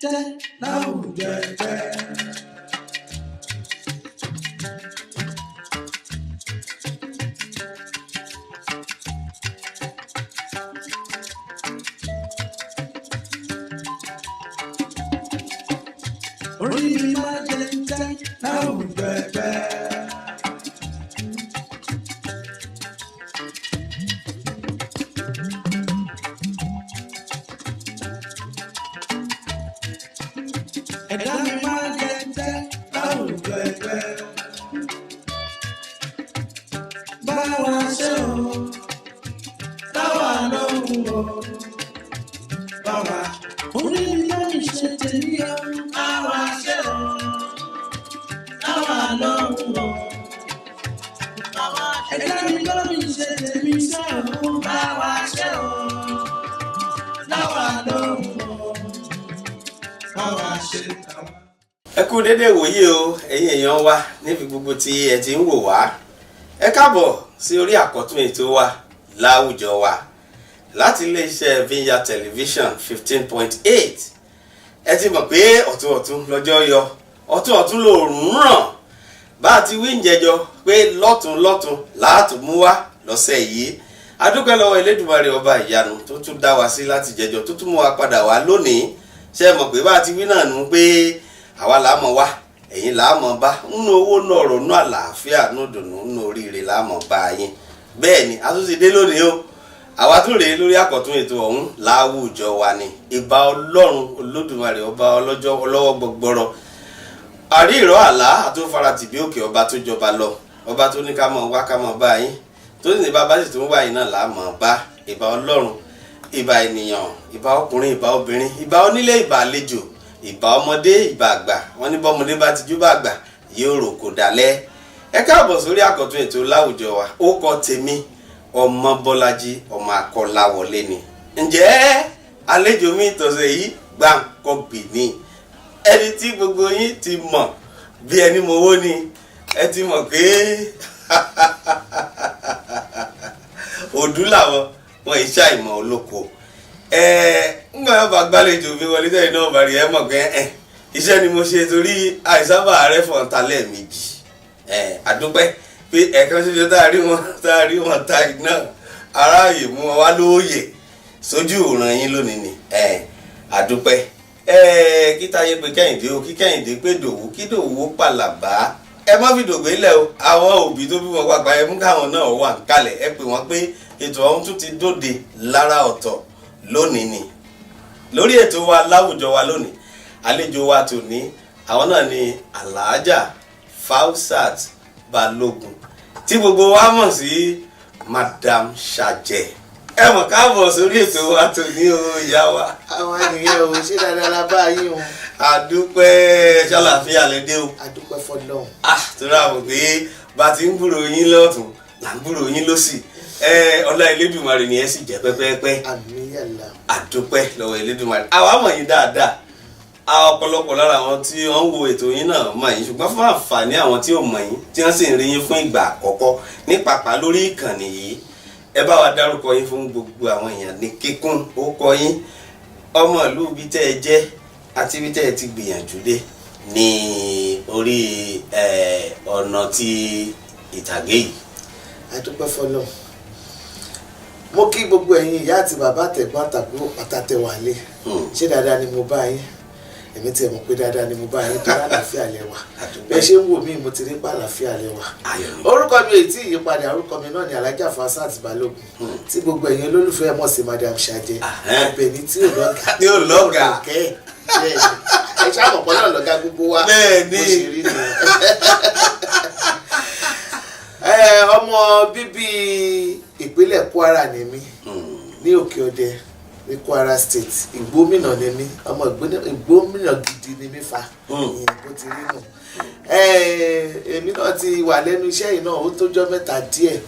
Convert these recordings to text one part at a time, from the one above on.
jẹ́ láwùjọ ẹgbẹ́. Orí mi máa jẹ́ láwùjọ ẹgbẹ́. Ẹ̀dá mi máa jẹ́ láwùjọ ẹgbẹ́. Báwa ṣe o, táwa lóhùn o. Báwa orí mi ló ń ṣe tèmi o. Báwa ṣe o, táwa lóhùn o. Ẹ̀dá mi ló ń ṣe tèmi ṣe o. Báwa ṣe o, táwa lóhùn o. Ẹ kú dédé wòye o ẹ̀yin èèyàn wa níbi gbogbo tí ẹ ti ń wò wá. Ẹ káàbọ̀ sí orí àkọ́tún ètò wa láwùjọ wa láti iléeṣẹ́ Vineyard Television 15.8. Ẹ ti mọ̀ pé ọ̀tún lọ́jọ́ yọ, ọ̀tún lòòrùn ràn. Bá a ti wí ìjẹjọ pé lọ́tún láàtún mú wá lọ́sẹ̀ yìí. A dúpẹ́ lọ́wọ́ Elédùmarè ọba ìyanu tó tún dá wa sí láti jẹjọ tó tún mú wa padà wá lónìí. Ṣé mọ̀ pé bá a ti wí náà nù pé àwa là á mọ̀ wá ẹ̀yin là á mọ̀ bá nínú owó nínú ọ̀rọ̀ nínú àlàáfíà nínú ìdùnnú nínú oríire là á mọ̀ bá yín. Bẹ́ẹ̀ ni a tún ti dé lónìí o àwa tún rèé lórí àkọ́tún ètò ọ̀hún láwùjọ wa ni ìbà Ọlọ́run Olódùmarè ọba ọlọ́jọ́ ọlọ́wọ́ gbọgbọrọ àrí ìrọ̀ àlá àtúnfaratì bí òkè ọba tó jọba lọ ọba tó ní ká mọ̀ wá ká mọ̀ bá yín tó ní bá bá sì tún wá yín náà là á mọ̀ bá ìbà Ọlọ́run ìbà ènìyàn ìbà ọkùnrin ìbà obìnrin ìbà onílé ìbà àlejò ìbà ọmọdé ìbà àgbà wọn ní bọ́mọdé bá ti júbà àgbà yóò rò kò dálẹ̀. Ẹ káàbọ̀ sórí àkọ́tún ètò láwùjọ wa ó kọ tèmi ọmọ Bọ́lájí ọmọ Akọ́láwọlé ni. Ǹjẹ́ àlejò mi tọ̀sẹ̀ yìí Gbàǹkọ́bì ni ẹni tí gbogbo yín ti mọ̀ bí ẹni mowó ni ẹ ti mọ̀ pé òdú làwọn wọn iṣẹ́ àìmọ̀ olóko ńgbà yóò bá gbàlejò mi wọlé tẹ́yìn náà bá rí ẹ mọ̀ pé iṣẹ́ ni mo ṣe torí àìsábà rẹ̀ fọ̀ǹta lẹ́ẹ̀mejì àdúpẹ́ pé ẹ̀kan ṣoṣo tá a rí wọn ta iná aráàyè mú wọn wá lóòyè sójú òòràn yín lónìí ni àdúpẹ́ kí Táyé pé Kẹ́hìndé o kí Kẹ́hìndé pé Dòwú kí Dòwú pàlàbá ẹ má fi dògbé lẹ̀ o àwọn òbí tó bí wọn pàpà ẹ mú káwọn náà wà kálẹ̀ ẹ pè wọ́n pé ètò ọ̀hún tún ti dóde lára ọ̀tọ̀ lónìí ni lórí ètò wa láwùjọ wa lónìí àlejò wa tòní àwọn náà ni Alhaja Fausat Balógun tí gbogbo wa mọ̀ sí Madam Ṣàjẹ́ ẹ mọ̀ káàbọ̀ sórí ètò wa tòní o ìyá wa. àwọn ènìyàn ò ṣe dáadáa la bá yín o. àdúpẹ́ ṣàlàfíà lẹ́dẹ́ o. àdúpẹ́ fọlọ́run. torí àwọn pé bá ti ń gbúrò yín lọ́tún là ń gbúrò yín lọ́sì ọlá Elédùmarè ni ẹ sì jẹ́ pẹ́pẹ́pẹ́. àmín yàlla. àdúpẹ́ lọ́wọ́ Elédùmarè àwa mọ̀ yín dáadáa ọ̀pọ̀lọpọ̀ lára àwọn tí wọ́n ń wo ètò yín náà mọ̀ yín ṣùgbọ́n fún àǹfààní àwọn tí ò mọ̀ yín tí wọ́n sì ń rí yín fún ìgbà àkọ́kọ́ ní pàpà lórí ìkànnì yìí ẹ bá wa dárúkọ yín fún gbogbo àwọn èèyàn ní kíkún ó kọ yín ọmọ ìlú ibi tẹ́ ẹ jẹ́ àti ibi tẹ́ ẹ ti gbìyànjú dé ní orí ọ̀nà ti ìtàgé yìí. àdúpẹ́ fọlọ́run. mo kí gbogbo ẹ̀yin ìyá àti bàbá tẹ̀gbọ́n àtàbúrò àtàtẹ̀wálé ṣé dáadáa ni mo bá yín èmi tí ẹ mọ̀ pé dáadáa ni mo bá yín tó àlàáfíà lẹ́wà bẹ́ẹ̀ ṣe ń wò mí mo ti rí pa àlàáfíà lẹ́wà. orúkọ mi ò tí ì yípadà orúkọ mi náà ni Alhaja Fausat Balógun tí gbogbo ẹ̀yin olólùfẹ́ mọ̀ sí Madam Ṣàjẹ́ ọ̀bẹ̀ni tí ò lọ́gà tí ò lọ́gà ẹ ṣàmọ̀pọ̀ náà lọ́gà gbogbo wa bẹ́ẹ̀ ni ọmọ bíbí ìpínlẹ̀ Kwara ni mí ní Òkè Ọdẹ ní Kwara State Ìgbómìnà ni mí ọmọ Ìgbómìnà gidi ni mí fa ìyìn bó ti rí nù. èmi náà ti wà lẹ́nu iṣẹ́ yìí náà ó tójọ́ mẹ́ta díẹ̀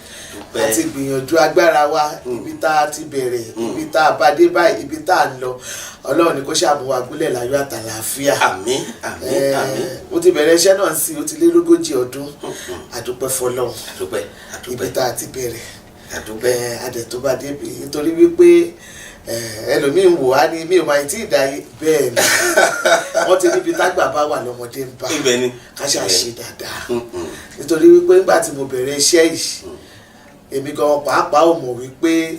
láti gbìyànjú agbára wa ibi tá a ti bẹ̀rẹ̀ ibi tá a bá dé báyìí ibi tá a ń lọ Ọlọ́run ni kó ṣàmúwà gúnlẹ̀ láyọ̀ àtàlàáfíà. àmín àmín àmín. mo ti bẹ̀rẹ̀ iṣẹ́ náà sí ó ti lé lógójì ọdún àdúpẹ́ fọlọ́run àdúpẹ́ ibi tá a ti bẹ̀rẹ̀ àdúpẹ́ adẹ̀ tó bá débi nítorí wípé ẹlòmíì ń wò á ní mi ò máa tí ì dáyé bẹ́ẹ̀ ni wọ́n ti níbi tágbà bá wà lọ́mọdé ń bá ká ṣáà ṣe dáadáa nítorí wípé nígbà tí mo bẹ̀rẹ̀ iṣẹ́ yìí èmi gan pàápàá ò mọ̀ wípé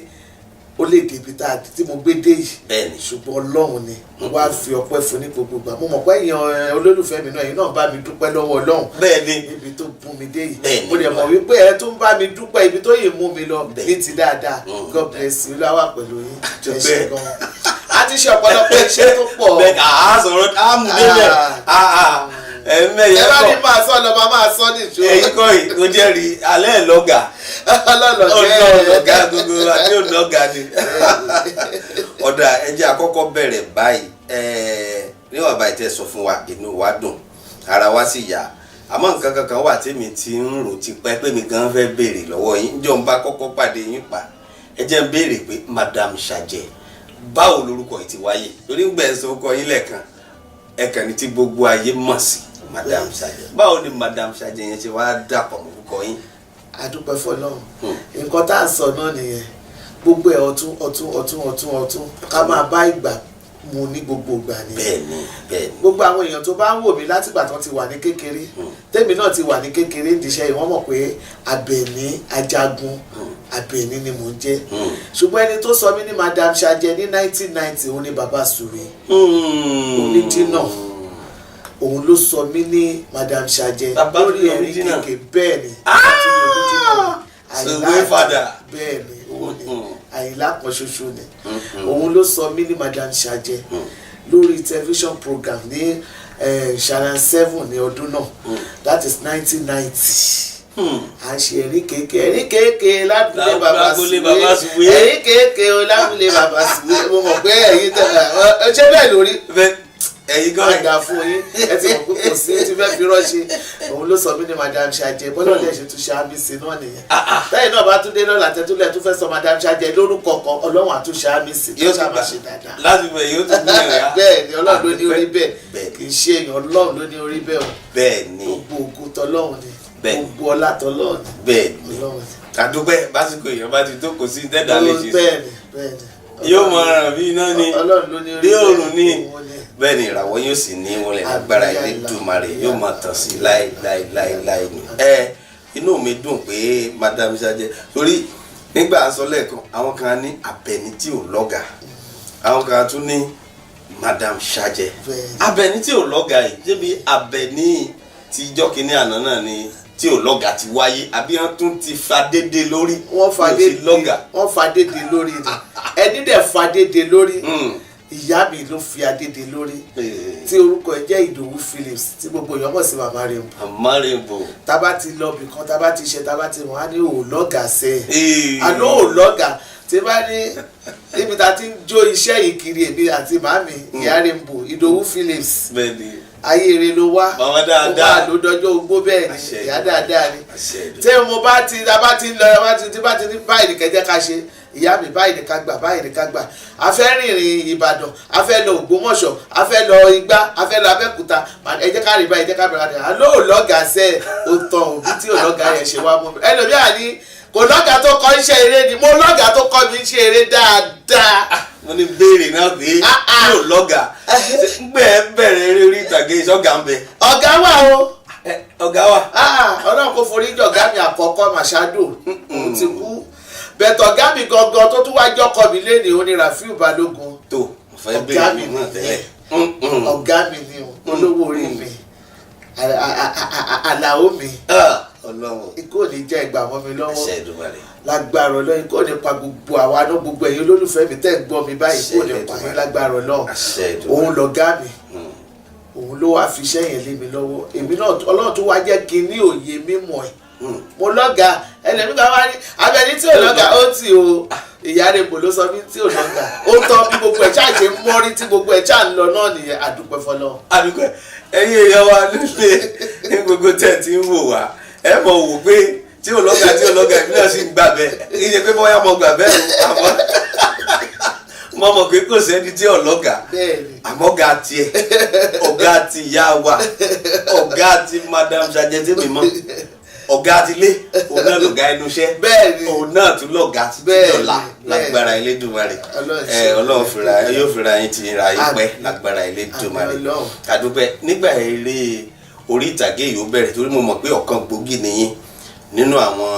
ó lè débi tí mo gbé dé yìí ṣùgbọ́n Ọlọ́run ni mo wá fi ọpẹ́ fún ní gbogbo ìgbà mo mọ̀ pé èèyàn olólùfẹ́ mi náà èyí náà bá mi dúpẹ́ lọ́wọ́ Ọlọ́run níbi tó bùn mi dé yìí mo dẹ̀ mọ̀ wípé ẹ tó ń bá mi dúpẹ́ ibi tó yìí mú mi lọ ní ti dáadáa God bless you láwà pẹ̀lú yín ẹ ṣé gan a ti ṣe ọ̀pọ̀lọpọ̀ iṣẹ́ tó pọ̀ bẹ́ẹ̀ ká a sọ̀rọ̀ a mú délẹ̀ ẹ bá ní máa sọ lọ máa sọ nìṣó ẹ̀yin kọ́ yìí kò jẹ́rìí alẹ́ lọ́gà ọlọ́gà gbogbo àti ọlọ́gà ni ọ̀dà ẹjẹ́ àkọ́kọ́ bẹ̀rẹ̀ báyìí níwọ̀n báyìí tẹ́ sọ fún wa inú wa dùn ara wa sì yá àmọ́ nǹkan kankan wà tèmi ti ń rò ti pẹ́ pé mi gan fẹ́ béèrè lọ́wọ́ yín jọ ń bá kọ́kọ́ pàdé yín pa ẹ jẹ́ ń béèrè pé Madam Sajẹ báwo lorúkọ yìí ti wáyé torí ń gbẹ̀ sọ ọkọ yín lẹ́ẹ̀kan ẹ̀kan ní tí gbogbo ayé mọ̀ sí Madam Sajẹ báwo ni Madam Sajẹ yẹn ṣe wá dàpọ̀ mọ́ orúkọ yín. adúpẹ́ fọlọ́run nǹkan tá à ń sọ náà nìyẹn gbogbo ẹ̀ ọ̀tún ká máa bá ìgbà mu ní gbogbo ìgbà ni. bẹ́ẹ̀ni. gbogbo àwọn èèyàn tó bá ń wò mí látìgbà tó ti wà ní kékeré tèmi náà ti wà ní kékeré ìdíṣẹ́ yìí wọ́n mọ̀ pé Àbẹ̀ní Ajagun Àbẹ̀ní ni mò ń jẹ́ ṣùgbọ́n ẹni tó sọ mí ní Madam Sajẹ ní 1990 òun ni Bàbá Sùwé onídìínà òun ló sọ mí ní Madam Sajẹ lórí ẹ̀rí kéèké bẹ́ẹ̀ ni Sùwé fada bẹ́ẹ̀ ni òun ni Àyìnlá kan ṣoṣo ni òun ló sọ mí ní Madam Sajẹ lórí television program ní Channel 7 ní ọdún náà that is 1990 à ń ṣe ẹ̀rí kéèké lábúlé Bàbá Sùwé ẹ̀rí kéèké lábúlé Bàbá Sùwé mo mọ̀ pé ẹ̀yin tẹ̀ ṣé bẹ́ẹ̀ lórí ẹ̀yin gan àgbà fún yín ẹ ti mọ̀ pé kò sí ti fẹ́ fi rọ́ṣẹ́ òun ló sọ mí ní Madam Sajẹ bọ́lá ọ̀dẹ̀ ṣe tún ṣe àmìsí náà nìyẹn lẹ́yìn náà bá tún dé lọ́la tẹ́túlẹ̀ tún fẹ́ sọ Madam Sajẹ lórúkọ kan Ọlọ́run àtúnṣe àmìsí yóò sábà ṣe dáadáa láti bẹ̀ yóò tún bí ẹ̀yà bẹ́ẹ̀ ni Ọlọ́run ló ní orí bẹ́ẹ̀ kì í ṣe èèyàn Ọlọ́run ló ní orí bẹ́ẹ̀ o bẹ́ẹ̀ ni gbogbo ògo tọlọ́run ni gbogbo ọlá tọlọ́run ni bẹ́ẹ̀ ni àdúpẹ́ básìkò èèyàn bá ti tó kò sí dẹ́dà lè ṣe bẹ́ẹ̀ ni yóò mọ ara bí iná ni bí òòrùn ni bẹ́ẹ̀ ni ìràwọ̀ yóò sì ní wọlé lágbára Elédùmarè yóò máa tàn sí láéláéláé ni. Inú mi dùn pé Madam Sajẹ torí nígbà sọ lẹ́ẹ̀kan àwọn kan ní Àbẹ̀ní tí ò lọ́gà àwọn kan tún ní Madam Sajẹ Àbẹ̀ní tí ò lọ́gà yìí débi Àbẹ̀ní tí ijọ́ kìíní àná náà ni tí ò lọ́gà ti wáyé àbí wọ́n tún ti fadédé lórí wọ́n fadédé lórí ni ẹni dẹ̀ fadédé lórí ìyá mi ló fi adédè lórí tí orúkọ ẹ jẹ́ Ìdòwú Phillips tí gbogbo èèyàn mọ̀ sí Mama Rainbow. Mama Rainbow. tábà ti lọ bìkan tábà ti ṣe tábà ti mọ̀ á ní òòlọ́gà sẹ́ àná òòlọ́gà tí bá ní níbi tá a ti ń jó iṣẹ́ yìí kiri èmi àti màmí ìyá Rainbow Ìdòwú Phillips. bẹ́ẹ̀ni ayé eré ló wá ó máa ló dọjọ́ ogbó bẹ́ẹ̀ ni ìyá dáadáa ni tí mo bá ti lọ tí bá ti ní báyìí kẹjẹ ká ṣe ìyá mi báyìí ní ká gbà báyìí ní ká gbà a fẹ́ rìnrìn Ìbàdàn a fẹ́ lọ Ògbómọ̀ṣọ́ a fẹ́ lọ Igbá a fẹ́ lọ Abẹ́òkúta ẹ jẹ́ ká rí báyìí ẹ jẹ́ ká bẹ̀rẹ̀ àdéhà ló lọ́gà sẹ́ ó tán òbí tí ò lọ́gà yẹn ṣe wá mú mi ẹlòmíà ní kò lọ́gà tó kọ́ iṣẹ́ eré ni mo lọ́gà tó kọ́ mi iṣẹ́ eré dáadáa. mo ní béèrè náà pé yóò lọ́gà bẹ̀rẹ̀ eré orí ìtàgé ìṣọ́gà ń bẹ. ọ̀gá wà o. ọ̀gá wà. Ọlọ́run kò forí jọ ọ̀gá mi àkọ́kọ́ Màṣádò òun ti kú bẹ̀tọ̀ ọ̀gá mi gangan tó tún wá jọ́kọ̀ mi lé ní oní Rafiu Balógun. tó fẹ́ béèrè mi náà tẹ́lẹ̀. ọ̀gá mi ni olówó orí mi Àlàó mi ikú ò ní jẹ́ ìgbà mọ́ mi lọ́wọ́ lágbára Ọlọ́run ikú ò ní pa gbogbo àwa náà gbogbo ẹ̀yin olólùfẹ́ mi tẹ́ ń gbọ́ mi báyìí ikú ò ní pa yín lágbára Ọlọ́run òun lọ̀gá mi òun ló wá fi iṣẹ́ yẹn lé mi lọ́wọ́ èmi náà Ọlọ́run tó wá jẹ́ kí n ní òye mímọ̀ ẹ̀ mo lọ́gà ẹlẹ́mi kan wá ní Àbẹ̀ní tí ò lọ́gà ó ti o ìyá Rainbow ló sọ mí tí ò lọ́gà ó tán bí gbogbo ẹ̀ ṣáà ṣe ń mọ́rí tí gbogbo ẹ̀ ṣáà ń lọ náà nìyẹn àdúpẹ́ fọlọ́. àdúpẹ́ ẹ̀yin èèyàn wa nílé ní gbogbo tẹ̀ tí ń wò wá ẹ mọ̀ wò pé tí ò lọ́gà ìbí náà sì ń gbà bẹ́ẹ̀ kí ni pé bóyá mo gbà bẹ́ẹ̀ àmọ́ mo mọ̀ pé kò sẹ́ni tí ò lọ́gà àmọ́ ọ̀gá tiẹ̀ ọ̀gá ti ìyá wa ọ̀gá ti Madam Sajẹ tí mi mọ̀ ọ̀gá tilé òun náà lọ̀gá ẹnu iṣẹ́ bẹ́ẹ̀ni òun náà tún lọ̀gá títọ́lá lágbára Elédùmarè Ọlọ́run yóò fira yín ti ra yín pẹ́ lágbára Elédùmarè àdúpẹ́. nígbà eré orí ìtàgé yìí ó bẹ̀rẹ̀ torí mo mọ̀ pé ọ̀kan gbòógì nìyí nínú àwọn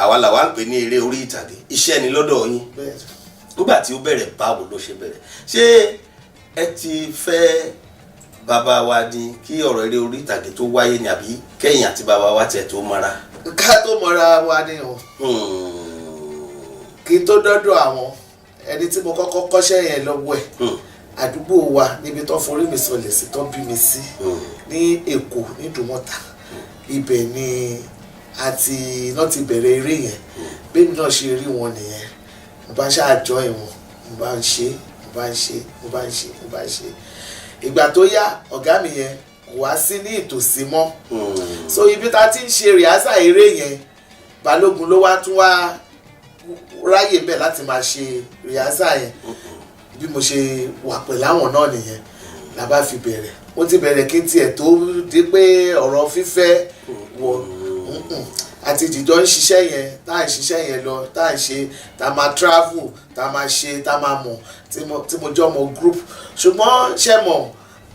àwa làwa ń pè ní eré orí ìtàgé iṣẹ́ ni lọ́dọ̀ yín. nígbà tí ó bẹ̀rẹ̀ báwo ló ṣe bẹ̀rẹ̀ ṣé ẹ ti fẹ́ bàbá wa ní kí ọ̀rọ̀ eré orí ìtàgé tó wáyé ni àbí kẹ́yìn àti bàbá wa tiẹ̀ tó mọ́ra. ká tó mọ́ra wa ni o kí n tó dọ́dọ̀ àwọn ẹni tí mo kọ́kọ́ kọ́ṣẹ́ yẹn lọ́wọ́ ẹ̀ àdúgbò wa níbi tó forí mi sọlẹ̀ sí tó bí mi sí ní Èkó ní Ìdúmọ̀tà ibẹ̀ ni àti náà ti bẹ̀rẹ̀ eré yẹn bẹ́ẹ̀ mi náà ṣe rí wọn nìyẹn mo bá ṣáàjọ ìwọ̀n mo bá ń ṣe ìgbà tó yá ọ̀gá mi yẹn kò wá sí ní ìtòsí mọ́ so ibi tá a ti ń ṣe rìhásà eré yẹn Balógun ló wá tún wá ráyè bẹ́ẹ̀ láti máa ṣe rìhásà yẹn bí mo ṣe wà pẹ̀lú àwọn náà nìyẹn la bá fi bẹ̀rẹ̀ mo ti bẹ̀rẹ̀ kí n tiẹ̀ tó di pé ọ̀rọ̀ fífẹ́ wọ àti ìjìjọ ń ṣiṣẹ́ yẹn tá à ń ṣiṣẹ́ yẹn lọ tá à ń ṣe tá a máa travel tá a máa ṣe tá a máa mọ̀ tí mo jọ mọ group ṣùgbọ́n ṣe mọ̀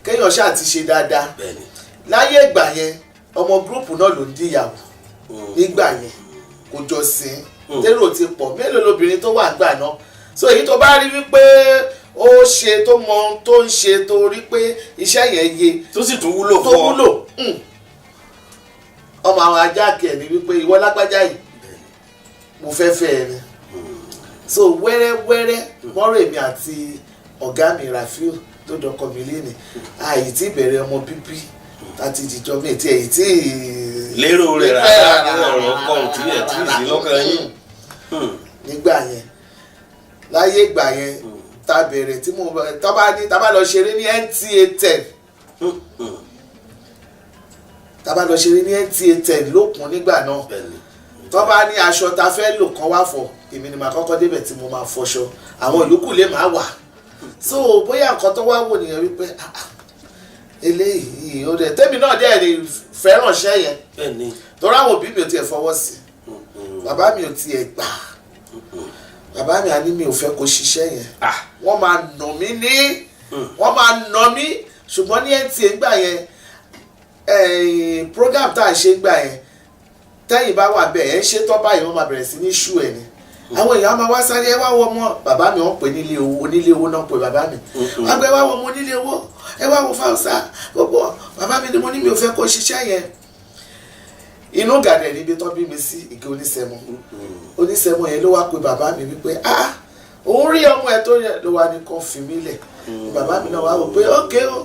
kéèyàn ṣáà ti ṣe dáadáa láyé ìgbà yẹn ọmọ group náà ló ń díyàwó nígbà yẹn kò jọ sí tèrò ti pọ̀ mélòó lobìnrin tó wà gbà náà so èyí tó bá rí wípé ó ṣe tó mọ ohun tó ń ṣe tó rí pé iṣẹ́ yẹn yé tó sì tún wúlò fún ọ ọmọ àwọn ajá kẹ̀ ní wípé ìwọ lágbájá yìí mo fẹ́ fẹ́ ẹ ni so wẹ́rẹ́wẹ́rẹ́ mọ́rọ̀ èmi àti ọ̀gá mi Rafiu tó dọkọ mi léni àyè tí ìbẹ̀rẹ̀ ọmọ bíbí láti jíjọ mi ètí èyí tí lérò rẹ̀ rárá ọ̀rọ̀ kan tí ẹ̀ tí ì sí lọ́kàn yín nígbà yẹn láyé ìgbà yẹn tá a bẹ̀rẹ̀ tí mo tá bá lọ ṣeré ní NTA 10 tá bá lọ ṣeré ní NTA 10 lókun nígbà náà tó bá ní aṣọ tá fẹ́ lò kán wá fọ èmi ni màá kọ́kọ́ débẹ̀ tí mo máa fọṣọ àwọn yòókù lè máa wà so bóyá nǹkan tó wá wò nìyẹn wípé eléyìí ó dẹ̀ tẹ́mi náà dẹ̀ lè fẹ́ràn iṣẹ́ yẹn torí àwọn òbí mi ò tiẹ̀ fọwọ́ sí bàbá mi ò tiẹ̀ gbà bàbá mi á ní mi ò fẹ́ kó ṣiṣẹ́ yẹn wọ́n máa nà mí ṣùgbọ́n ní NTA gbà yẹn program tá à ń ṣe gbà yẹn tẹ́yìn bá wà bẹ́ẹ̀ ẹ̀ ń ṣe tọ́ báyìí wọ́n máa bẹ̀rẹ̀ sí ní ṣú ẹ̀ ni àwọn èèyàn máa wá sáré ẹ wá wọ ọmọ bàbá mi wọ́n pè nílé owó onílé owó náà pè bàbá mi wọ́n gbé wá wọ ọmọ onílé owó ẹ wá wọ fáwọsá gbogbo bàbá mi ni mo ní mi ò fẹ́ kó ṣiṣẹ́ yẹn inú gàdẹ̀ níbi tó bí mi sí Ìgè Onísẹ̀mọ́ yẹn ló wá pè bàbá mi wípé òun rí ọmọ ẹ tó yẹ ló wá ní kàn fi mí lẹ̀ bàbá mi náà wá wò pé ókè o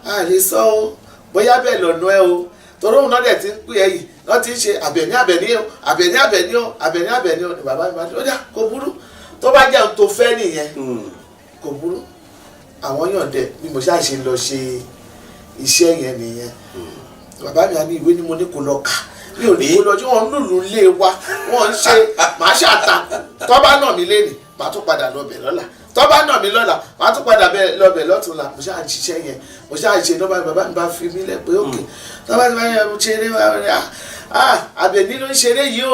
a lè sọ o bóyá bẹ́ẹ̀ lọ́nà ẹ o torí òun náà dẹ̀ ti ń pè ẹ́ yìí wọ́n ti ń ṣe Àbẹ̀ní o ni bàbá mi máa ń dá kò burú tó bá jẹun tó fẹ́ nìyẹn kò burú àwọn yàn dẹ̀ bí mo ṣáà ṣe lọ ṣe iṣẹ́ yẹn nìyẹn bàbá mi á ní ìwé ni mo ní kó lọ kà mi ò ní kó lọ tí wọ́n ń lùlù lé wa wọ́n ń ṣe màá ṣàtà tó bá nà mí lénìí màá tún padà lọ bẹ̀ lọ́la tó bá nà mí lọ́la màá tún padà lọ bẹ̀ lọ́túnla mo ṣáà ń ṣiṣẹ́ yẹn mo ṣáà ń ṣe náà bàbá mi bá fi mí lẹ̀ pé òkè tó bá ti máa ń ṣeré Àbẹ̀ní ló ń ṣeré yìí o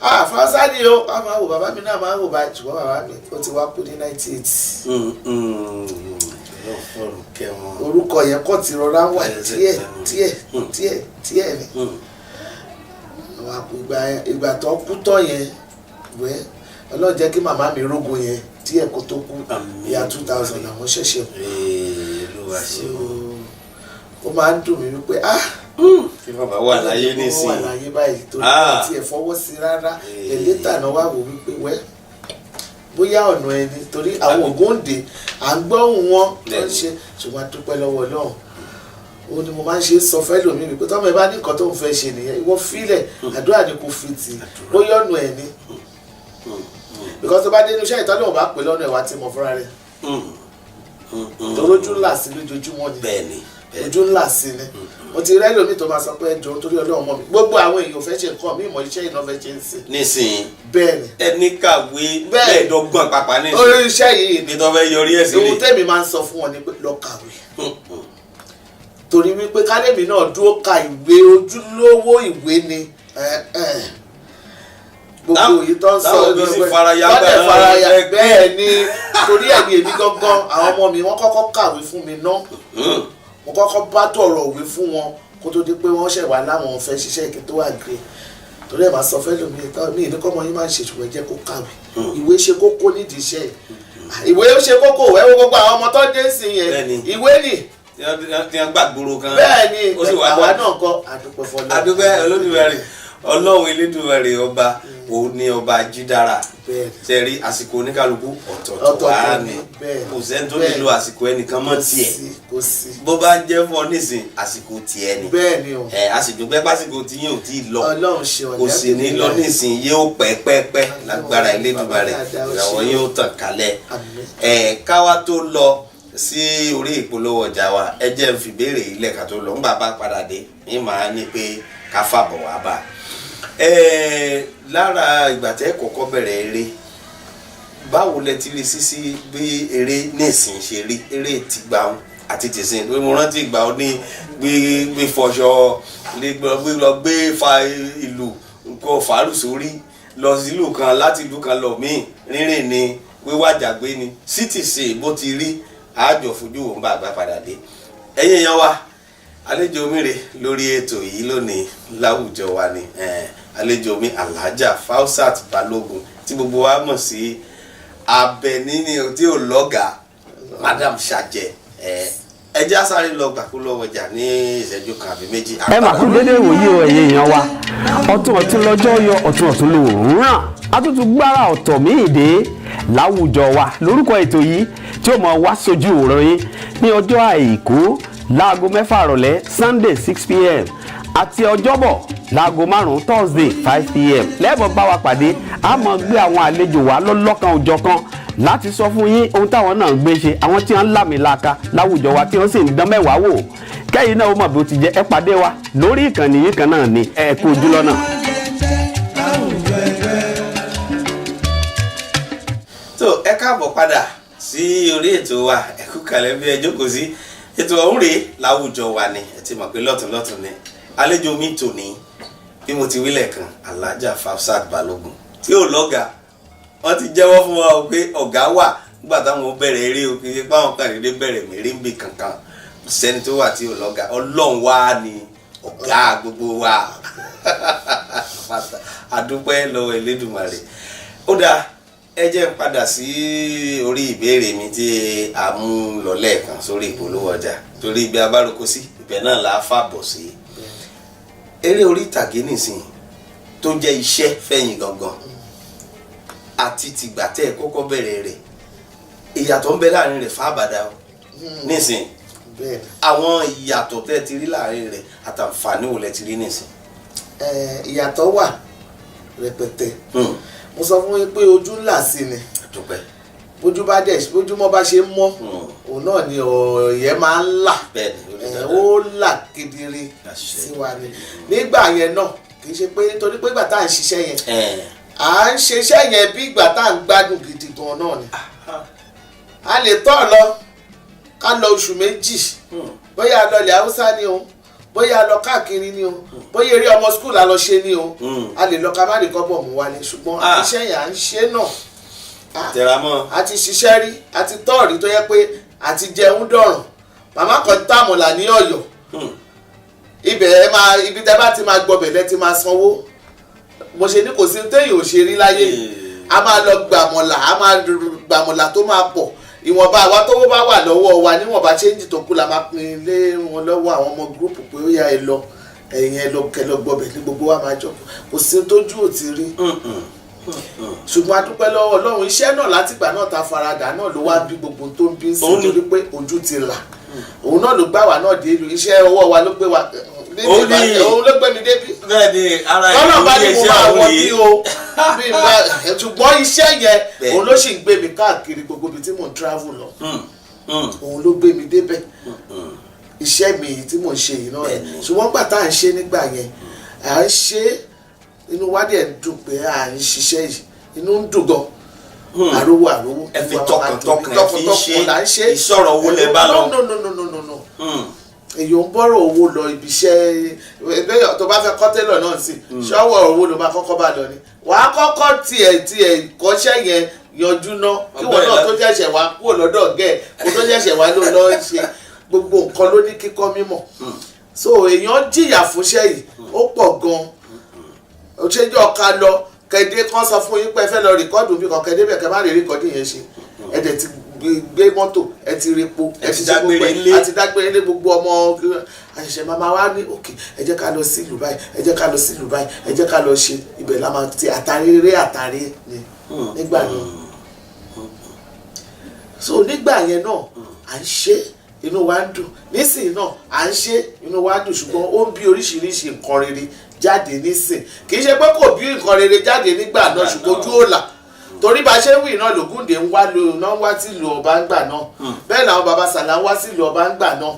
Fáwọsá ni o a máa wò bàbá mi náà máa wò báyìí ṣùgbọ́n bàbá mi ó ti wá kú ní 98 orúkọ yẹn kọ́ ti rọra wà díẹ̀ ni ìgbà tó kú tán yẹn wẹ́ Ọlọ́run jẹ́ kí màmá mi rógo yẹn díẹ̀ kó tó kú ìyá 2000 làwọn ṣẹ̀ṣẹ̀ kú ó máa ń dùn mí wípé kí bàbá wà láyé nísìnyí wà láyé báyìí torí wọ́n ti ẹ̀ fọwọ́ sí rárá ẹ̀lẹ́tà náà wà wò wípé wẹ́ bóyá ọ̀nà ẹni torí àwọn Ògúndé à ń gbọ́ ohùn wọn tó ń ṣe ṣùgbọ́n dúpẹ́ lọ́wọ́ Ọlọ́run ó ní mo máa ń ṣe sọ fẹ́ lómi wípé tọ́mọ ẹ bá ní nǹkan tó ń fẹ́ ṣe nìyẹn ìwọ fílẹ̀ àdúrà ni kò fi tì bóyá ọ̀nà ẹni because tó bá dé inú iṣẹ́ ìtọ́jú ò bá pè lọ́nà ẹ̀wà tí mo fúnra rẹ̀ torójú ńlá sí lójoojúmọ́ ni ojú ńlá sí ni mo ti rẹ́ lómi tó máa sọ pé ẹjọ́ torí Ọlọ́run mọ́ mi gbogbo àwọn èèyàn fẹ́ ṣe nǹkan mi ìmọ̀ iṣẹ́ iná fẹ́ ṣe ń sìn. nísìnyí bẹ́ẹ̀ni ẹni kàwé mẹ́ẹ̀ẹ́dọ́gbọ̀n pàpà nísìnyí orí iṣẹ́ yìí ibi tó fẹ́ yọrí ẹ̀ sílẹ̀ ohun tẹ́mi máa ń sọ fún wọn ni pé lọ kàwé torí wípé kálẹ̀mí náà dúró ka ìwé ojúlówó ìwé ni gbogbo yìí tó ń sọ wọ́n faraya bẹ́ẹ̀ ni torí ẹ̀mí èmi gangan àwọn ọmọ mi wọ́n kọ́kọ́ kàwé fún mi ná mo kọ́kọ́ bá tọ̀rọ̀ òwe fún wọn kó tó di pé wọ́n ṣẹ̀ wá láwọn fẹ́ ṣiṣẹ́ ìkí tó wà gbé torí ẹ̀ máa sọ fẹ́ lómi mi ní kọ́mọ yín máa ń ṣe ṣùgbọ́n jẹ́ kó kàwé ìwé ṣe kókó nídìí iṣẹ́ ìwé ṣe kókó ẹ wo gbogbo àwọn ọmọ tó dé sí yẹn ìwé ni tí wọ́n gbàgbóró kan bẹ́ẹ̀ ni àwa náà kọ́ àdúpẹ́ fọlọ́ àdúpẹ́ Olódùmarè Ọlọ́run Elédùmarè ọba òun ni ọba jídára tẹ̀rí àsìkò oníkálukú ọ̀tọ̀ọ̀tọ̀ wá ní kò sẹ́ni tó lè lo àsìkò ẹnìkan mọ́ tiẹ̀ bó bá jẹ́ fún ọ nísìn àsìkò tiẹ̀ ni àsìkò pẹ́ pásìkò tí yóò tí ì lọ kò sì ní lọ nísìn yóò pẹ́pẹ́pẹ́ lágbára Elédùmarè ìràwọ̀ yóò tàn kálẹ̀ káwá tó lọ sí orí ìpolówó ọjà wa ẹ jẹ́ ń fi béèrè ilẹ̀ ká tó lọ ńgbà bá padà dé ní màá ní pé ká fàbọ̀ wá bá lára ìgbà tẹ́ kọ́kọ́ bẹ̀rẹ̀ eré báwo lẹ ti rí sí bí eré nísìn ṣe rí eré tìgbà àti tìsín pé mo rántí ìgbà ó ní gbé fọṣọ lọ gbé fa ìlú nǹkan fàárù sórí lọ sílùú kan láti ìlú kan lọ míì rírìn ni wíwájàgbé ni sítìsì bó ti rí àjọ fojú òun bá àgbà padà dé ẹ̀yin èèyàn wa àlejò mi rè lórí ètò yìí lónìí láwùjọ wa ni àlejò mi Alhaja Fausat Balogun tí gbogbo wa mọ̀ sí Abẹ́ní ni tí ò lọ́gàá Madam Ṣàjẹ́ ẹjẹ́ àsáré lọ gbàkú lọ́wọ́ ọjà ní ìṣẹ́jú kan àbí méjì. ẹ mà kú dédé ìwòye ẹ̀yin èèyàn wa ọ̀tún lọ́jọ́ yọ ọ̀tún lòórùn ràn àtúntò gbára ọ̀tọ̀ míì dé láwùjọ wa lórúkọ ètò yìí tí ó mọ̀ wá sójú òòrùn yín ní ọjọ́ àìkú láago 6 ìrọ̀lẹ́ Sunday 6 p.m. àti ọjọ́bọ̀ láago 5 Thursday 5 p.m. lẹ́ẹ̀bọ̀ bá wa pàdé a máa gbé àwọn àlejò wa lọ́lọ́kan òjọ̀kan láti sọ fún yín ohun táwọn náà ń gbé ṣe àwọn tí wọ́n ń lámìlaka láwùjọ wa tí wọ́n sì ń dán mẹ́wàá wò kẹ́yìn náà ó mọ̀ bí ó ti jẹ́ ẹ pàdé wa lórí ìkànnì yìí kan náà ni ẹ kú ojú lọ́nà. tó ẹ káàbọ̀ padà sí orí ètò wa ẹ kú kalẹ̀ bí ẹ jókòó sí ètò ọ̀hún rèé láwùjọ wa ni ẹ ti mọ̀ pé lọ́tùnlọ́tùn ni àlejò mi tòní bí mo ti wí lẹ́ẹ̀kan Alhaja Fausat Balogun tí ò lọ́gàá wọ́n ti jẹ́wọ́ fún wa pé ọ̀gá wà nígbà táwọn bẹ̀rẹ̀ eré o kìí pa àwọn kàdédé bẹ̀rẹ̀ mèrèǹbè kankan sẹ́ni tó wà tí ò lọ́gàá Ọlọ́run wá ní ọ̀gá gbogbo wa àdúpẹ́ lọ́wọ́ Elédùmarè ó dáa ẹ jẹ́ n padà sí orí ìbéèrè mi tí a mú lọ lẹ́ẹ̀kan sórí ìpolówó ọjà torí ibi abároko sí ibẹ̀ náà là á fàbọ̀ sí eré orí ìtàgé nìsín tó jẹ́ iṣẹ́ fẹ̀yìn gangan àti tìgbà tẹ́ ẹ kọ́kọ́ bẹ̀rẹ̀ rẹ̀ ìyàtọ̀ ń bẹ láàrin rẹ̀ fábàdà nísìn àwọn ìyàtọ̀ tẹ́ ti rí láàrin rẹ̀ àtàǹfààní wo lẹ ti rí nísìn. ìyàtọ̀ wà rẹpẹtẹ mo sọ fún yín pé ojú ńlá sí ni bójúmọ́ bá ṣe mọ́ òun náà ni ọ̀yẹ́ máa ń là ó là kedere sí wa ni nígbà yẹn náà kì í ṣe pé nítorí pé ìgbà tá à ń ṣiṣẹ́ yẹn à ń ṣiṣẹ́ yẹn bí ìgbà tá à ń gbádùn gidi gan náà ni a lè tọ́ lọ ká lọ oṣù méjì bóyá lọ ilẹ̀ Haúsá ni o bóyá lọ káàkiri ni o bóyá eré ọmọ skul a lọ ṣe ni o a lè lọ ká má lè kọ́bọ̀ mú wálé ṣùgbọ́n iṣẹ́ yẹn à ń ṣe náà a ti ṣiṣẹ́ rí a ti tọ́ọ̀rí tó yẹ pé a ti jẹun dọ̀rùn màmá kan tààmùlà ní Ọ̀yọ́ ibi tẹ́ bá ti máa gbọbẹ̀ lẹ́ ti máa sanwó mo ṣe ní kò sí téèyàn ò ṣe rí láyé a máa lọ gbàmọ̀là tó máa pọ̀ ìwọ̀nba àwa tówó bá wà lọ́wọ́ wa níwọ̀nba change tó kù la máa pín lé wọn lọ́wọ́ àwọn ọmọ gúrúùpù pé ó yá ẹ lọ ẹ̀yìn ẹ lọ kẹlọ gbọbẹ̀ ní gbogbo wa máa jọ kò sí tójú ò ti rí ṣùgbọ́n a dúpẹ́ lọ́wọ́ Ọlọ́run iṣẹ́ náà látìgbà náà ta faradà náà ló wá bí gbogbo tó ń bí sí torí pé ojú ti là òun náà ló gbà wá náà dé ìlú iṣẹ́ ọwọ́ wa ló gbé wa òun ló gbé mi débi lọ́nà bá ní mo máa wọ bí o ṣùgbọ́n iṣẹ́ yẹn òun ló sì ń gbé mi káàkiri gbogbo ibi tí mò ń travel lọ òun ló gbé mi débẹ̀ iṣẹ́ mi yìí tí mò ń ṣe yìí náà ṣùgbọ́n gbà tá à ń ṣe nígbà yẹn à ń ṣe inú wa dẹ̀ ń dùn pé à ń ṣiṣẹ́ yìí inú ń dùn gan àrówó ẹ fi tọkàntọkàn ẹ fi ṣe ìsọ̀rọ̀ owó lẹ bá lọ. no èyàn ń bọ́rọ̀ owó lọ ibi iṣẹ́ tó bá fẹ́ kọ́ télọ̀ náà sí ṣọ́wọ́ owó ló máa kọ́kọ́ bá lọ ni wàá kọ́kọ́ tiẹ̀ kọ́ṣẹ́ yẹn yanjú ná kí wọ́n náà tó ṣẹ̀ṣẹ̀ wá kúrò lọ́dọ̀ gẹ̀ kó tó ṣẹ̀ṣẹ̀ wá ló lọ́ọ́ ṣe gbogbo nǹkan ló ní kíkọ́ mímọ̀ so èèyàn jìyà fúnṣẹ́ yìí ó pọ̀ gan-an òṣèjọ́ ọ̀ka lọ kẹ̀dé kan sọ fún yín pé ẹ fẹ́ lọ rìkọ́dù bí kan kẹ̀dé bẹ̀ kẹ́ má lè rìkọ́dù yẹn ṣe ẹ̀dẹ̀ ti gbé mọ́tò ẹ ti repo ẹ ti dágbére ilé àti dágbére ilé gbogbo ọmọ àṣẹṣẹ máa wá ní òkè ẹ jẹ́ ká lọ sí ìlú báyìí ẹ jẹ́ ká lọ sí ìlú báyìí ẹ jẹ́ ká lọ ṣe ibẹ̀ la máa ti àtàrí ni nígbà náà so nígbà yẹn náà à ń ṣe inú wa ń dùn nísìnyí náà à ń ṣe inú wa ń dùn ṣùgbọ́n ó ń bí oríṣiríṣi nǹkan rere jáde nísìn kì í ṣe pé kò bí nǹkan rere jáde nígbà náà ṣùgbọ́n ojú ò là torí bá ṣe ń wí náà lògúndé ń wá náà wá sí ìlú ọba ń gbà náà bẹ́ẹ̀ làwọn baba sàlá ń wá sí ìlú ọba ń gbà náà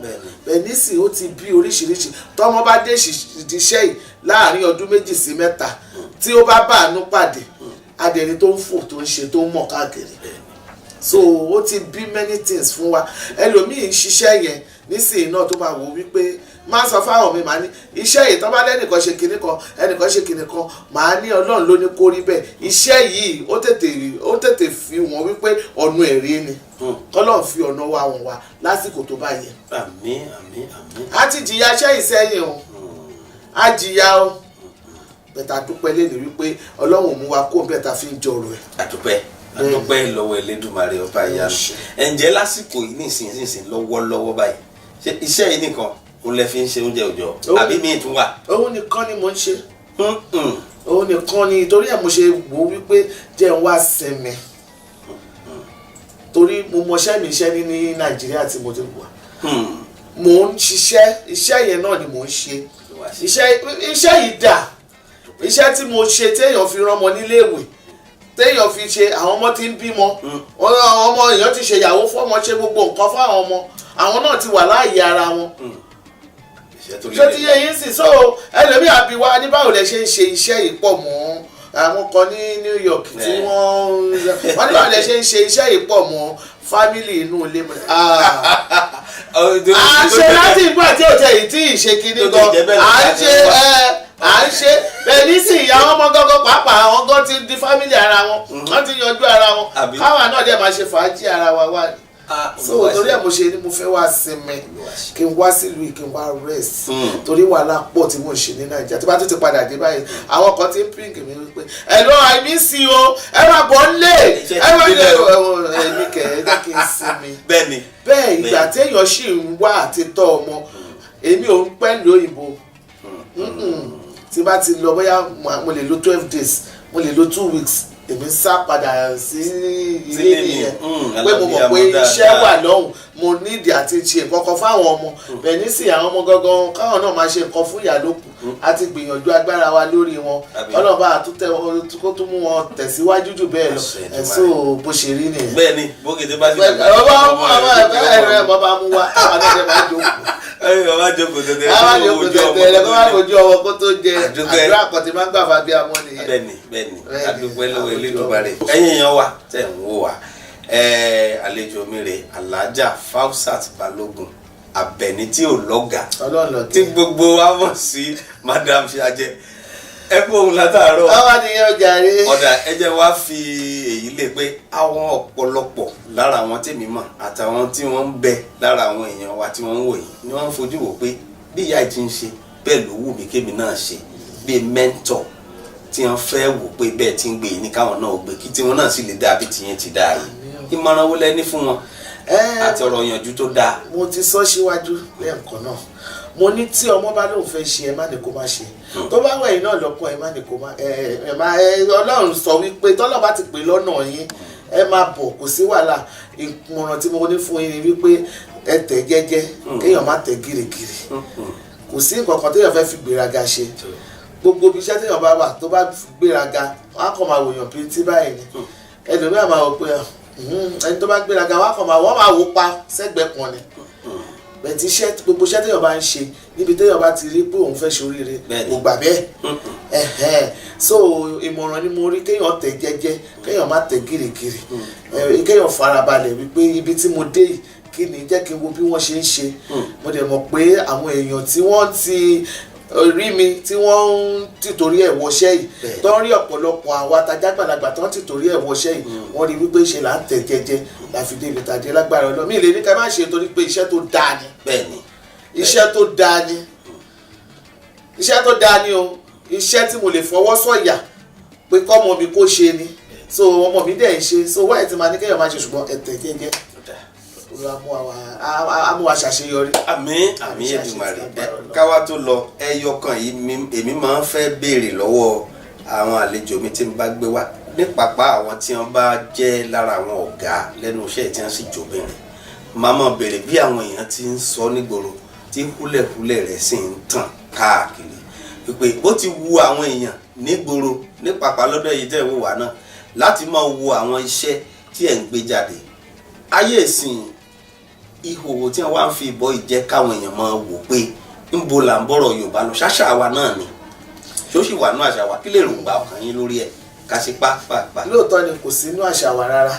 bẹ́ẹ̀ nísìn ó ti bí oríṣiríṣi tọ́mọ bá dé ìṣiṣẹ́ yìí láàrin ọdún 2 sí 3 tí ó bá bá àánú pàdé adẹni tó ń fò tó ń ṣe tó ń mọ̀ káàkiri so ó ti bí many things fún wa ẹlòmíì ń ṣiṣẹ́ yẹn nísìnyí náà tó máa wò wípé máa sọ fáwọn mi màá ní iṣẹ́ yìí tán bá lẹ́nìkan ṣe kinní kan ẹnìkan ṣe kinní kan màá ní ọlọ́run ló ní kó rí bẹ́ẹ̀ iṣẹ́ yìí ó tètè fi wọ́n wípé ọ̀nà ẹ̀rí ni kọ́lọ́run fi ọ̀nà wa wọ̀n wá lásìkò tó bá yẹ. àmín àmín àmín. a ti jìyà iṣẹ́ ìsẹ́yìn o a jìyà o bẹ́tà dúpẹ́ lẹ́nu wípé ọlọ́run mú wa kó bẹ́tà fi ń jọrọ ẹ̀. àdúpẹ́ lọ́wọ́ Elédùmarè ọba ìyanu ǹjẹ́ lásìkò yìí nísinsìnyí lọ́wọ́lọ́wọ́ báyìí ṣe iṣẹ́ yìí nìkan ó lẹ fi ń ṣe oúnjẹ òòjọ́ àbí míì tún wà. òun nìkan ni mo ń ṣe òun nìkan ni torí ẹ̀ mo ṣe wò ó wípé jẹ́ ń wá sinmi torí mo mọṣẹ́ mi iṣẹ́ ní Nàìjíríà tí mo ti wà mo ń ṣiṣẹ́ iṣẹ́ yẹn náà ni mo ń ṣe iṣẹ́ yìí dà iṣẹ́ tí mo ṣe téèyàn fi rán ọmọ níléèwé téèyàn fi ṣe àwọn ọmọ tí ń bímọ ọmọ èèyàn ti ṣe ìyàwó fọ́mọ ṣe gbogbo nǹkan fáwọn ọmọ àwọn náà ti wà láàyè ara wọn ṣé ti yé yín sì so ẹlòmíì àbí wa ní báwo lẹ ṣe ń ṣe iṣẹ́ yìí pọ̀ mọ́ àwọn kan ní New York tí wọ́n ní báwo lẹ ṣe ń ṣe iṣẹ́ yìí pọ̀ mọ́ fámìlì inú ilé mọ́ à ń ṣe láti ìgbà tí ò tẹ̀ yìí tí ì ṣe kinní gan à ń ṣe bẹ́ẹ̀ nísìnyí àwọn ọmọ gángan pàápàá àwọn gan ti di fámìlì ara wọn wọ́n ti yanjú ara wọn káwa náà dẹ̀ máa ṣe fàájì ara wa wá ní so torí ẹ̀ mo ṣe ni mo fẹ́ wá sinmi kí n wá sílùú kí n wá rest torí wàhálà pọ̀ tí mo ń ṣe ní Nàìjíríà tí bá tún ti padà dé báyìí àwọn kan ti ń pínkì mi wípé hello I miss you o ẹ máa bọ̀ ńlé ẹ máa lè ẹ̀mí kẹ̀ ẹ́ jẹ́ kí n sinmi bẹ́ẹ̀ ìgbà téèyàn sì ń wá àti tọ́ ọmọ èmi ò ń pẹ́ lóyìnbó tí bá ti lọ bóyá mo lè lo 12 days mo lè lo 2 weeks èmi sá padà sí ilé nìyẹn pé mo mọ̀ pé iṣẹ́ wà lọ́hùn mo nídìí àti ṣe nǹkan kan fáwọn ọmọ bẹ́ẹ̀ nísìnyí àwọn ọmọ gangan káwọn náà máa ṣe nǹkan fún ìyá lókù àti gbìyànjú agbára wa lórí wọn ọlọ́ba àtúntẹ̀ kó tún mú wọn tẹ̀síwájú jù bẹ́ẹ̀ lọ ẹ̀sùn bó ṣe rí nìyẹn. bẹ́ẹ̀ ni bókèdè bá ti bàbá mú wa àwọn ẹ̀rẹ́ máa jókòó. bàbá jókòó tẹ̀tẹ̀ kó má fojú ọwọ́ kó tó jẹ àdúrà àkọ́tì máa ń gbà fà bí amọ́ nìyẹn. bẹ́ẹ̀ni adúpẹ́ lọ́wọ́ Elédùmarè ẹ̀yin èèyàn wa tẹ̀ ń wò wá àlejò mi rè Alhaja Fausat Balogun Abẹ́ní tí ò lọ́gà tí gbogbo wa mọ̀ sí Madam Ṣajẹ ẹ kú òun látàárọ̀ báwa nìyẹn ọjà rè ọ̀dà ẹ jẹ́ wá fi èyí lè pé àwọn ọ̀pọ̀lọpọ̀ lára àwọn tèmi mọ̀ àtàwọn tí wọ́n ń bẹ lára àwọn èèyàn wa tí wọ́n ń wò yìí ni wọ́n ń fojú wò pé bí ìyá ìjì ń ṣe bẹ́ẹ̀ ló wù mí kémi náà ṣe bíi mẹ́ńtọ̀ tí wọ́n fẹ́ wò pé bẹ́ẹ̀ tí ń gbé yìí ní káwọn náà gbé kí tiwọn náà sì lè dáa bí tiyẹn ti dáa yìí ìmọ̀ràn wo lẹ ní fún wọn àti ọ̀rọ̀ ìyànjú tó dáa. mo ti sọ síwájú lẹ́ẹ̀kan náà mo ní tí ọmọ bá lóun fẹ́ ṣe ẹ má ní kó má ṣe tó bá wẹ̀yìn náà lọ́kàn ẹ má ní kó má Ọlọ́run sọ wípé tọ́lọ́ bá ti pè lọ́nà yín ẹ má bọ̀ kò sí wàhálà ìmọ̀ràn tí mo ní fún yín ni wípé ẹ tẹ̀ jẹ́jẹ́ kéèyàn má tẹ̀ gírígírí kò sí nǹkan kan téèyàn fẹ́ fi gbéraga ṣe gbogbo ibi iṣẹ́ téèyàn bá wà tó bá gbéraga wọn á kàn máa wòyàn bí tí báyìí ni ẹlòmíràn máa wò pé ẹni tó bá gbéraga wọn máa wò pa sẹ́gbẹ̀ẹ́ kan ni bẹ́ẹ̀ tí gbogbo iṣẹ́ téèyàn bá ń ṣe níbi téèyàn bá ti rí pé òun fẹ́ ṣoríire kò gbà bẹ́ẹ̀ so ìmọ̀ràn ni mo rí kéèyàn tẹ̀ jẹ́jẹ́ kéèyàn má tẹ̀ gírígírí kéèyàn farabalẹ̀ wípé ibi tí mo dé yìí kí ni jẹ́ kí n wo bí wọ́n ṣe ń ṣe mo dẹ̀ mọ̀ pé àwọn èèyàn tí wọ́n ti rí mi tí wọ́n ń tìtorí ẹ̀ wọṣẹ́ yìí tó ń rí ọ̀pọ̀lọpọ̀ àwọn atajágbàlagbà tó ń tìtorí ẹ̀ wọṣẹ́ yìí wọ́n rí wípé ṣe là ń tẹ̀ jẹ́jẹ́ láfi dé ìlútàdé lágbára Ọlọ́run mi lè ní ká má ṣe torí pé iṣẹ́ tó dáa ni iṣẹ́ tó dáa ni iṣẹ́ tó dáa ni o iṣẹ́ tí mo lè fọwọ́ sọ̀yà pé kọ́mọ mi kó ṣe ni so ọmọ mi dẹ̀ ń ṣe so wáyé tí ma ní kéèyàn máa ṣe ṣùgbọ́n ẹ̀tẹ̀ jẹ́jẹ́ amúwa ṣàṣeyọrí. àmín Èdùmàrè káwá tó lọ ẹyọ kan yìí èmi máa ń fẹ́ béèrè lọ́wọ́ àwọn àlejò mi tí n bá gbé wá ní pàpà àwọn tí wọ́n bá jẹ́ lára àwọn ọ̀gá lẹ́nu iṣẹ́ tí wọ́n sì jóbìnrin máa mọ̀ béèrè bí àwọn èèyàn ti ń sọ nígboro tí húlẹ̀húlẹ̀ rẹ̀ sì ń tàn káàkiri pé ó ti wu àwọn èèyàn nígboro ní pàpà lọ́dọ̀ yìí tẹ̀ wò wá náà láti máa wo àwọn iṣẹ́ tí ẹ̀ ń gbé jáde ayé ìsìn ìhòòhò tí wọ́n wá ń fi ìbọn ìjẹ́ káwọn èèyàn máa wò pé ńbo là ń bọ̀rọ̀ Yorùbá lọ ṣáṣà wa náà ni tó sì wà nínú àṣà wa kí lè rògbà ọkàn yín lórí ẹ̀ ká ṣe pàápàá. lóòótọ́ ni kò sí inú àṣà wa rárá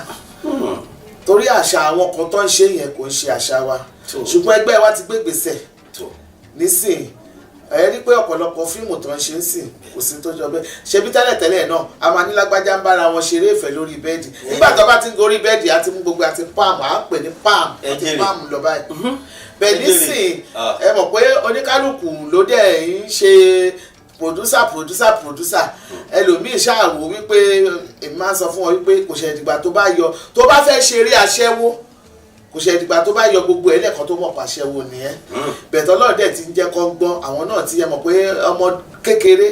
torí àṣà àwọn kan tó ń ṣe yẹn kò ń ṣe àṣà wa ṣùgbọ́n ẹgbẹ́ wa ti gbé gbèsè nísìnyí ẹ rí pé ọ̀pọ̀lọpọ̀ fíìmù tó ń ṣe ń sìn kò sí tó jọ bẹ́ẹ̀ ṣebí tẹ́lẹ̀tẹ́lẹ̀ náà a máa ní lágbájá ń bára wọn ṣeré ìfẹ́ lórí bẹ́ẹ̀dì nígbà tó bá ti ń gorí bẹ́ẹ̀dì àti mú gbogbo àti palm à ń pè ní palm àti palm lọ báyìí bẹ́ẹ̀ nísìn ẹ mọ̀ pé oníkálukú ló dẹ̀ ń ṣe producer ẹlòmíì ṣáàwó wípé èmi máa ń sọ fún wọn wípé kò ṣe ìdìgbà tó bá fẹ́ ṣeré aṣẹ́wó kò ṣe ìdìgbà tó bá yọ gbogbo ẹ̀ lẹ́ẹ̀kan tó mọ̀ pàṣẹ wo nìyẹn bẹ̀tọ̀ lọ́ọ̀dẹ̀ ti ń jẹ́ kọ́ gbọ́n àwọn náà ti yẹ mọ̀ pé ọmọ kékeré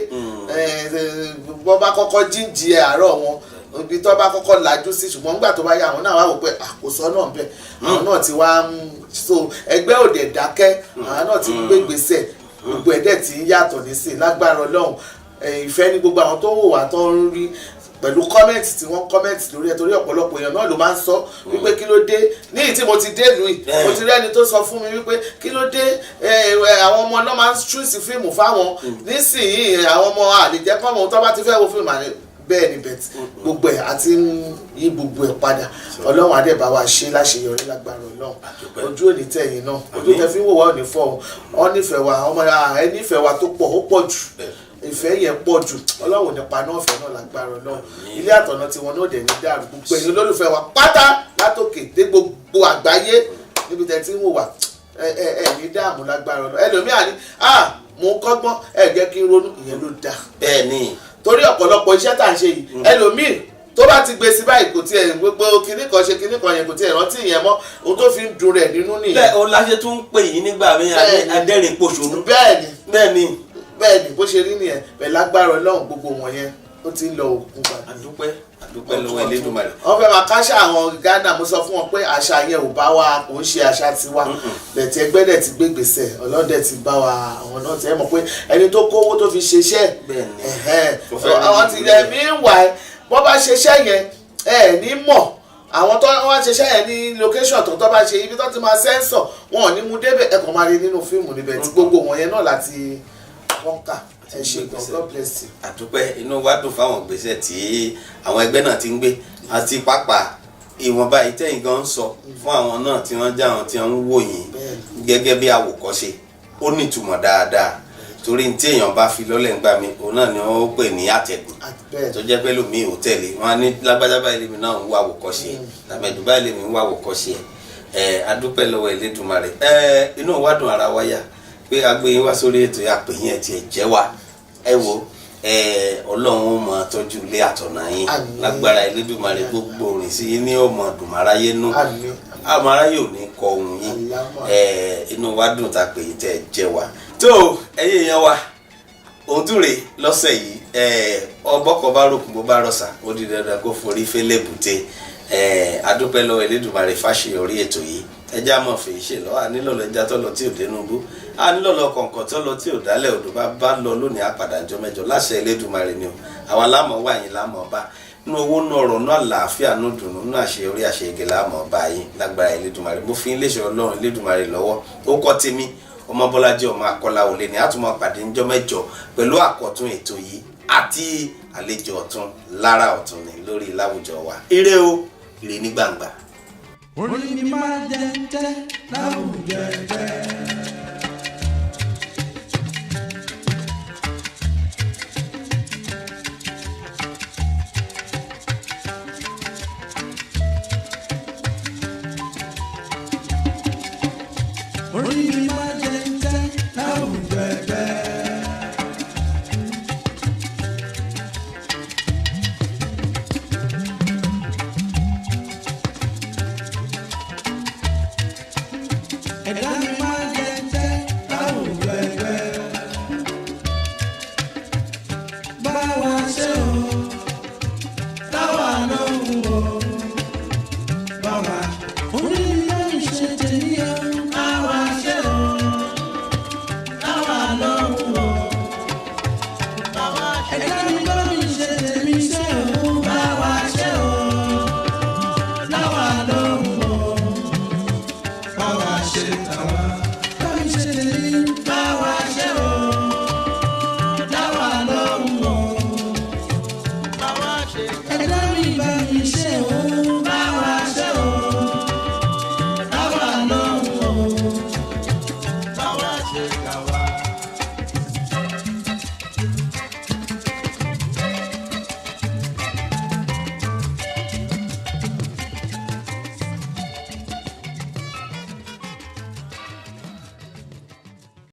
bọ́ bá kọ́kọ́ jíǹjì àárọ̀ wọn ibi tó bá kọ́kọ́ lajú sí ṣùgbọ́n nígbà tó bá yá àwọn náà wá wò pé àkóso náà bẹ̀ àwọn náà ti wá so ẹgbẹ́ òde dákẹ́ àwọn náà ti gbé gbèsè gbogbo ẹ̀dẹ̀ ti ń yàtọ̀ nísìn lágbára Ọlọ́run ìfẹ́ ní gbogbo àwọn tó wò wá tó ń rí pẹ̀lú kọ́mẹ́ǹtì tí wọ́n kọ́mẹ́ǹtì lórí ẹ̀ torí ọ̀pọ̀lọpọ̀ èèyàn náà ló máa ń sọ wípé kí ló dé ní ìtí mo ti dé lùú mo ti rẹ́ni tó sọ fún mi wípé kí ló dé àwọn ọmọ náà máa ń ṣúùsì fíìmù fáwọn nísìnyí àwọn ọmọ àlejẹ́ kọ́mọ tó bá ti fẹ́ wo fíìmù àná bẹ́ẹ̀ ni bẹ́ẹ̀ gbogbo ẹ̀ àti yí gbogbo ẹ̀ padà Ọlọ́run adébá wa ṣe láṣeyọrí lágbára Ọlọ́run ojú òní tẹ̀yìn náà ojú tẹ fi ń wò wá òní fọ́ ọ nífẹ̀ẹ́ wa ọmọ ẹ nífẹ̀ẹ́ wa tó pọ̀ ó pọ̀ jù ìfẹ́ yẹn pọ̀ jù Ọlọ́run nípa náà fẹ́ náà lágbára Ọlọ́run ilé àtọ̀nà tí wọn náà dẹ̀ ní dàrú gbogbo ẹ̀yin olólùfẹ́ wa pátá látòkè dé gbogbo àgbáyé níbi tẹ̀ tí ń wò wá ẹ ní dààmú lágbára Ọlọ́run ẹlòmíà ní mò ń kọ́gbọ́n ẹ jẹ́ kí n ronú ìyẹn ló dáa bẹ́ẹ̀ ni torí ọ̀pọ̀lọpọ̀ iṣẹ́ tá à ń ṣe yìí ẹlòmíì tó bá ti gbé sí báyìí kò tiẹ̀ gbogbo kinní kan ṣe kinní kan yẹn kò tiẹ̀ rántí ìyẹn mọ́ ohun tó fi ń dùn rẹ̀ nínú nìyẹn. bẹ́ẹ̀ o láṣẹ tún ń pè yín nígbà mi adẹ́rìn pòṣónú. bẹ́ẹ̀ ni bó ṣe rí nìyẹn bẹ́ẹ̀ lágbára Ọlọ́run gbogbo wọn yẹn ó ti ń lọ òkun padà. àdúpẹ́ lọ́wọ́ Elédùmarè. wọ́n fẹ́ máa káṣá àwọn Ghana mo sọ fún wọn pé àṣà yẹn ò bá wa kò ń ṣe àṣà tiwa bẹ̀tẹ̀ ẹgbẹ́ dẹ̀ ti gbé gbèsè ọlọ́dẹ̀ ti bá wa àwọn náà ti ẹ̀ mọ̀ pé ẹni tó kówó tó fi ṣeṣẹ́ àwọn ti rẹ̀ mí wà bọ́ bá ṣeṣẹ́ yẹn ẹ̀ ní mọ̀ àwọn tó wá ṣeṣẹ́ yẹn ní location tó bá ṣe ibi tó ti máa sẹ́ńsọ̀ wọn ò ní mú débẹ̀ ẹ̀kọ́ máa rí nínú fíìmù níbẹ̀ tí gbogbo wọn yẹn náà láti wọ́n kà ẹ ṣe God bless you. àdúpẹ́ inú wa dùn fáwọn gbèsè tí àwọn ẹgbẹ́ náà ti ń gbé àti pápá ìwọ̀nba ìtẹ́yìn gan ń sọ fún àwọn náà tí wọ́n já àwọn tí wọ́n ń wò yín gẹ́gẹ́ bí àwòkọ́ṣe ó ní ìtumọ̀ dáadáa torí tí èèyàn bá fi lọ́lẹ̀ ń gbà mí òun náà ni wọ́n pè ní àtẹ̀gùn tó jẹ́ pé lómi ò tẹ̀lé wọn á ní lágbájá báyìí lèmi náà ń wá àwòkọ́ṣe tàbẹ̀dù báyìí lèmi ń wá àwòkọ́ṣe adúpẹ́ lọ́wọ́ Elédùmarè inú wa dùn ara wa yá pé agbóyin wá sórí ètò àpèyìn ẹ̀ tiẹ̀ jẹ́ wa ẹ wo Ọlọ́run ó mọ tọ́jú ilé àtọ̀nà yín lágbára Elédùmarè gbogbo orin sí yín ní ọmọ dùnmáráyé nú àmọ́ráyé ò ní kọ ohun yín inú wa dùn tá pé yín tẹ́ jẹ́ wa tó ẹ̀yin èèyàn wa ohun tó rè lọ́sẹ̀ yìí ọbọ̀kọ̀ bá rògùn bó bá rọ̀ṣà ó di dandan kó forí fẹ́lẹ́ bùté adúpẹ́ lọ́wọ́ Elédùmarè fàṣeyọrí ètò yìí ẹja mọ̀ fèyí ṣe lọ ànílọ́lọ́ ẹja tọ́lọ tí ò dénúbú ànílọ́lọ́ kọ̀ǹkọ̀ tọ́lọ tí ò dálẹ̀ odò bá lọ lónìí àpàdánjọ́ mẹ́jọ láṣẹ Elédùmarè ni o àwa lámọ̀ wà yín lámọ̀ bá nínú owó náà ọ̀rọ̀ náà làáfíà náà dùnú náà àṣeyọrí àṣeyege lámọ̀ bá yín lágbára Elédùmarè mo fi iléeṣẹ́ Ọlọ́run Elédùmarè lọ́wọ́ ó kọ́ tèmi ọmọ Bọ́lájí ọmọ Akọ́láwọlé ni àtúmọ̀ pàdé ńjọ́ mẹ́jọ pẹ̀lú àkọ́tún ètò yìí àti àlejò ọ̀tún lára ọ̀tún ni lórí Láwùjọ wa ire o ire ní gbangba. orí mi máa jẹ tẹ́ láwùjọ ẹgbẹ́. Orí mi máa jẹ tẹ́ láwùjọ ẹgbẹ́. Ẹ̀dá mi máa jẹ tẹ́ láwùjọ ẹgbẹ́. Báwa ṣe o, táwa lóhùn o. Báwa orí mi máa ń ṣe tèmi o. Báwa ṣe o, táwa lóhùn o. Ẹ̀dá mi máa ń ṣe tèmi ṣe o. Báwa ṣe o, táwa lóhùn o. Báwa ṣe tàwa, bámi ṣe tèmi. Báwa ṣe o, táwa lóhùn o. Ẹ̀dá mi bámi ṣe o. Báwa ṣe o, táwa lóhùn o. Báwa ṣe tàwa.